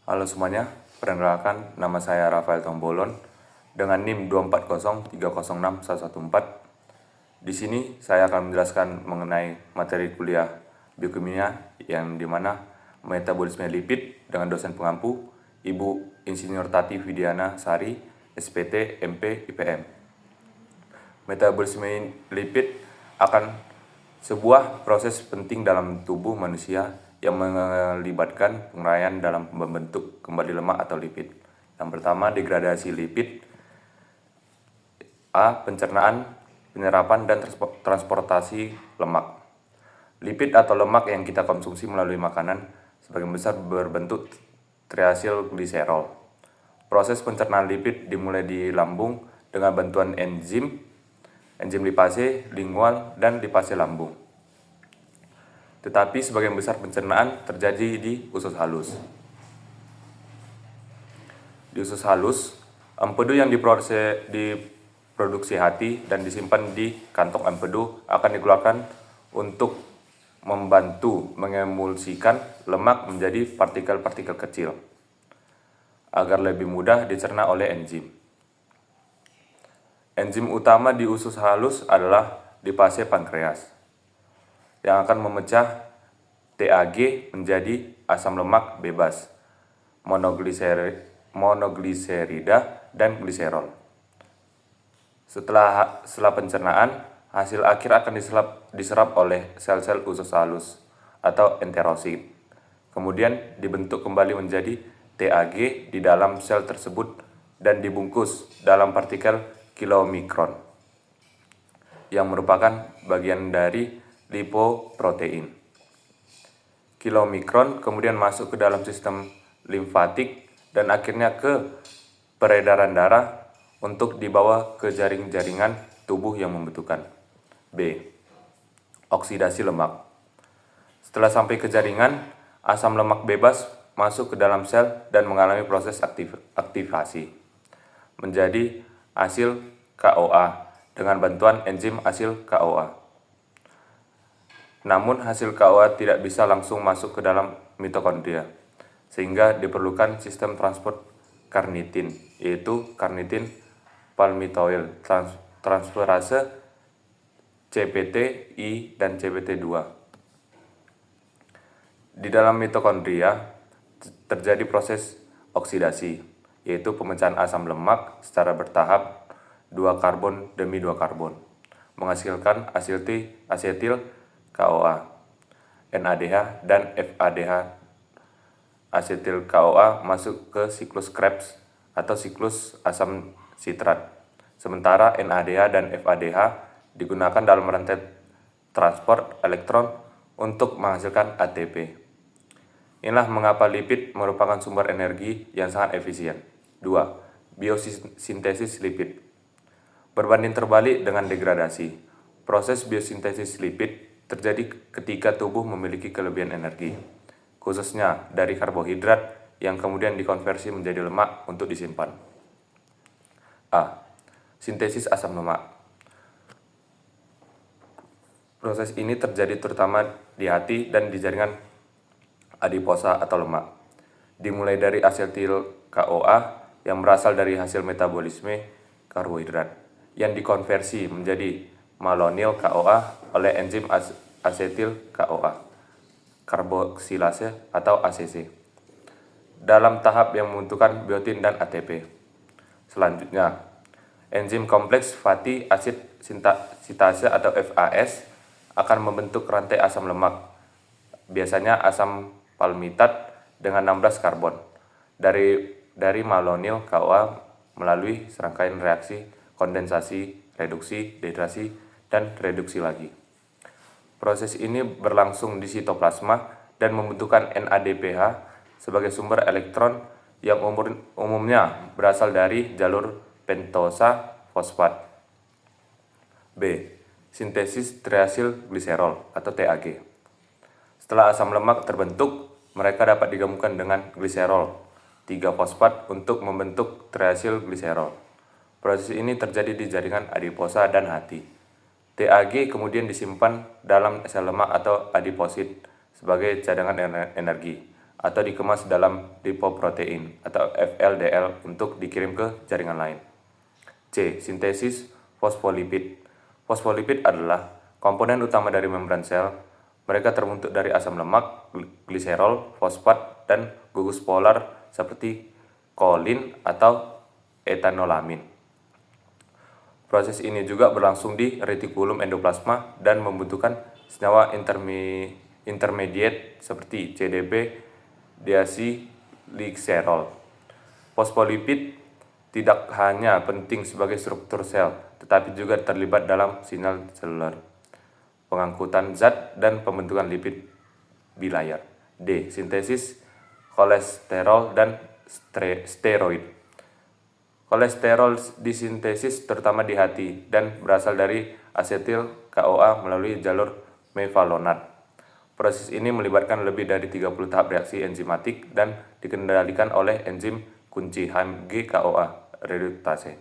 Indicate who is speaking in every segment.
Speaker 1: Halo semuanya, perkenalkan nama saya Rafael Tombolon dengan NIM 240306114. Di sini saya akan menjelaskan mengenai materi kuliah biokimia yang dimana metabolisme lipid dengan dosen pengampu Ibu Insinyur Tati Widiana Sari, SPT MP IPM. Metabolisme lipid akan sebuah proses penting dalam tubuh manusia yang melibatkan penguraian dalam membentuk kembali lemak atau lipid. Yang pertama, degradasi lipid. A. Pencernaan, penyerapan, dan transportasi lemak. Lipid atau lemak yang kita konsumsi melalui makanan sebagian besar berbentuk triasil gliserol. Proses pencernaan lipid dimulai di lambung dengan bantuan enzim lipase, lingual, dan lipase lambung. Tetapi sebagian besar pencernaan terjadi di usus halus. Di usus halus, empedu yang diproduksi hati dan disimpan di kantong empedu akan dikeluarkan untuk membantu mengemulsikan lemak menjadi partikel-partikel kecil agar lebih mudah dicerna oleh enzim. Enzim utama di usus halus adalah lipase pankreas yang akan memecah TAG menjadi asam lemak bebas, monogliserida, dan gliserol. Setelah pencernaan, hasil akhir akan diserap oleh sel-sel usus halus atau enterosit. Kemudian dibentuk kembali menjadi TAG di dalam sel tersebut dan dibungkus dalam partikel kilomikron yang merupakan bagian dari lipoprotein. Kilomikron kemudian masuk ke dalam sistem limfatik dan akhirnya ke peredaran darah untuk dibawa ke jaring-jaringan tubuh yang membutuhkan. B. Oksidasi lemak. Setelah sampai ke jaringan, asam lemak bebas masuk ke dalam sel dan mengalami proses aktivasi menjadi asil KOA dengan bantuan enzim asil KOA. Namun hasil KOA tidak bisa langsung masuk ke dalam mitokondria, sehingga diperlukan sistem transport karnitin, yaitu karnitin palmitoyl transferase CPT-I dan CPT-2. Di dalam mitokondria terjadi proses oksidasi, yaitu pemecahan asam lemak secara bertahap 2 karbon demi 2 karbon, menghasilkan asetil KOA, NADH, dan FADH. Asetil KOA masuk ke siklus Krebs atau siklus asam sitrat. Sementara NADH dan FADH digunakan dalam rantai transport elektron untuk menghasilkan ATP. Inilah mengapa lipid merupakan sumber energi yang sangat efisien. 2. Biosintesis lipid. Berbanding terbalik dengan degradasi. Proses biosintesis lipid terjadi ketika tubuh memiliki kelebihan energi, khususnya dari karbohidrat yang kemudian dikonversi menjadi lemak untuk disimpan. A. Sintesis asam lemak. Proses ini terjadi terutama di hati dan di jaringan adiposa atau lemak. Dimulai dari asetil KOA yang berasal dari hasil metabolisme karbohidrat yang dikonversi menjadi malonyl KOA oleh enzim asetil KOA karboksilase atau ACC dalam tahap yang membentukkan biotin dan ATP. Selanjutnya, enzim kompleks fatty acid sintase atau FAS akan membentuk rantai asam lemak, biasanya asam palmitat dengan 16 karbon dari malonyl KOA melalui serangkaian reaksi kondensasi, reduksi, dehidrasi, dan reduksi lagi. Proses ini berlangsung di sitoplasma dan membentukkan NADPH sebagai sumber elektron yang umumnya berasal dari jalur pentosa fosfat. B. Sintesis triasil gliserol atau TAG. Setelah asam lemak terbentuk, mereka dapat digabungkan dengan gliserol 3-fosfat untuk membentuk triasil gliserol. Proses ini terjadi di jaringan adiposa dan hati. TAG kemudian disimpan dalam sel lemak atau adiposit sebagai cadangan energi atau dikemas dalam lipoprotein atau VLDL untuk dikirim ke jaringan lain. C. Sintesis fosfolipid. Fosfolipid adalah komponen utama dari membran sel. Mereka terbentuk dari asam lemak, gliserol, fosfat, dan gugus polar seperti kolin atau etanolamin. Proses ini juga berlangsung di retikulum endoplasma dan membutuhkan senyawa intermediate seperti CDP, deacylglycerol. Fosfolipid tidak hanya penting sebagai struktur sel, tetapi juga terlibat dalam sinyal seluler, pengangkutan zat, dan pembentukan lipid bilayar. D. Sintesis kolesterol dan steroid. Kolesterol disintesis terutama di hati dan berasal dari asetil CoA melalui jalur mevalonat. Proses ini melibatkan lebih dari 30 tahap reaksi enzimatik dan dikendalikan oleh enzim kunci HMG-CoA reduktase,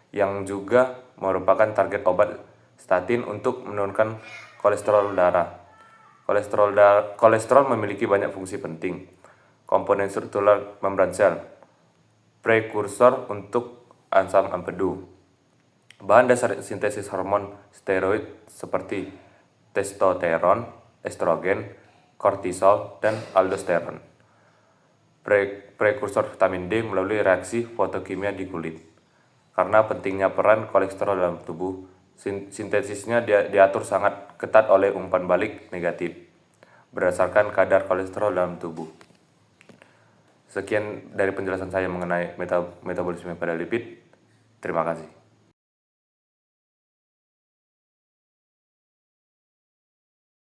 Speaker 1: yang juga merupakan target obat statin untuk menurunkan kolesterol darah. Kolesterol memiliki banyak fungsi penting. Komponen struktural membran sel, prekursor untuk asam empedu, bahan dasar sintesis hormon steroid seperti testosteron, estrogen, kortisol, dan aldosteron. Prekursor vitamin D melalui reaksi fotokimia di kulit. Karena pentingnya peran kolesterol dalam tubuh, sintesisnya diatur sangat ketat oleh umpan balik negatif berdasarkan kadar kolesterol dalam tubuh. Sekian dari penjelasan saya mengenai metabolisme pada lipid. Terima kasih.